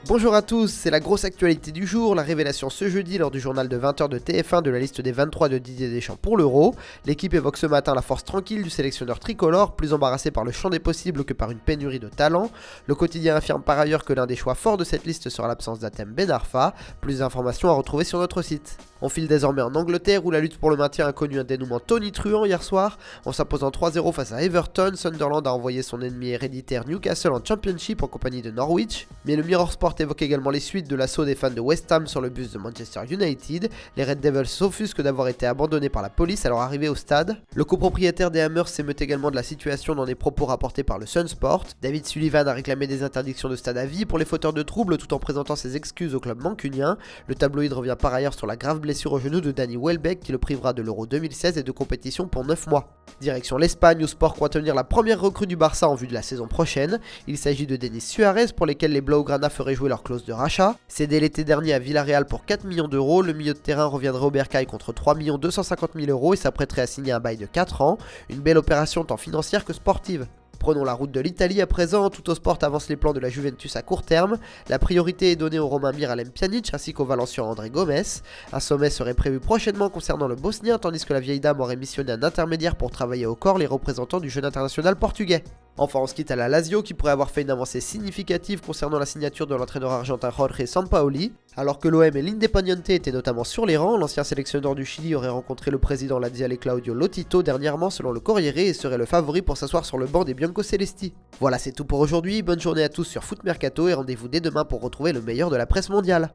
Bonjour à tous, c'est la grosse actualité du jour, la révélation ce jeudi lors du journal de 20h de TF1 de la liste des 23 de Didier Deschamps pour l'Euro. L'équipe évoque ce matin la force tranquille du sélectionneur tricolore, plus embarrassé par le champ des possibles que par une pénurie de talent. Le quotidien affirme par ailleurs que l'un des choix forts de cette liste sera l'absence d'Hatem Ben Arfa. Plus d'informations à retrouver sur notre site. On file désormais en Angleterre où la lutte pour le maintien a connu un dénouement tonitruant hier soir. En s'imposant 3-0 face à Everton, Sunderland a envoyé son ennemi héréditaire Newcastle en Championship en compagnie de Norwich. Mais le Mirror Sport évoque également les suites de l'assaut des fans de West Ham sur le bus de Manchester United. Les Red Devils s'offusquent d'avoir été abandonnés par la police à leur arrivée au stade. Le copropriétaire des Hammers s'émeut également de la situation dans des propos rapportés par le Sun Sport. David Sullivan a réclamé des interdictions de stade à vie pour les fauteurs de troubles tout en présentant ses excuses au club mancunien. Le tabloïd revient par ailleurs sur la grave blessure au genou de Danny Welbeck qui le privera de l'Euro 2016 et de compétition pour 9 mois. Direction l'Espagne où Sport croit tenir la première recrue du Barça en vue de la saison prochaine. Il s'agit de Denis Suarez pour lesquels les Blaugrana feraient jouer leur clause de rachat. Cédé l'été dernier à Villarreal pour 4 millions d'euros, le milieu de terrain reviendrait au Bercail contre 3 250 000 euros et s'apprêterait à signer un bail de 4 ans. Une belle opération tant financière que sportive. Prenons la route de l'Italie à présent, Tuttosport avance les plans de la Juventus à court terme. La priorité est donnée au Romain Miralem Pjanic ainsi qu'au Valencian André Gomes. Un sommet serait prévu prochainement concernant le Bosnien tandis que la vieille dame aurait missionné un intermédiaire pour travailler au corps les représentants du jeune international portugais. Enfin, on se quitte à la Lazio qui pourrait avoir fait une avancée significative concernant la signature de l'entraîneur argentin Jorge Sampaoli. Alors que l'OM et l'Independiente étaient notamment sur les rangs, l'ancien sélectionneur du Chili aurait rencontré le président Laziale Claudio Lotito dernièrement selon le Corriere et serait le favori pour s'asseoir sur le banc des Biancocelesti. Voilà, c'est tout pour aujourd'hui, bonne journée à tous sur Foot Mercato et rendez-vous dès demain pour retrouver le meilleur de la presse mondiale.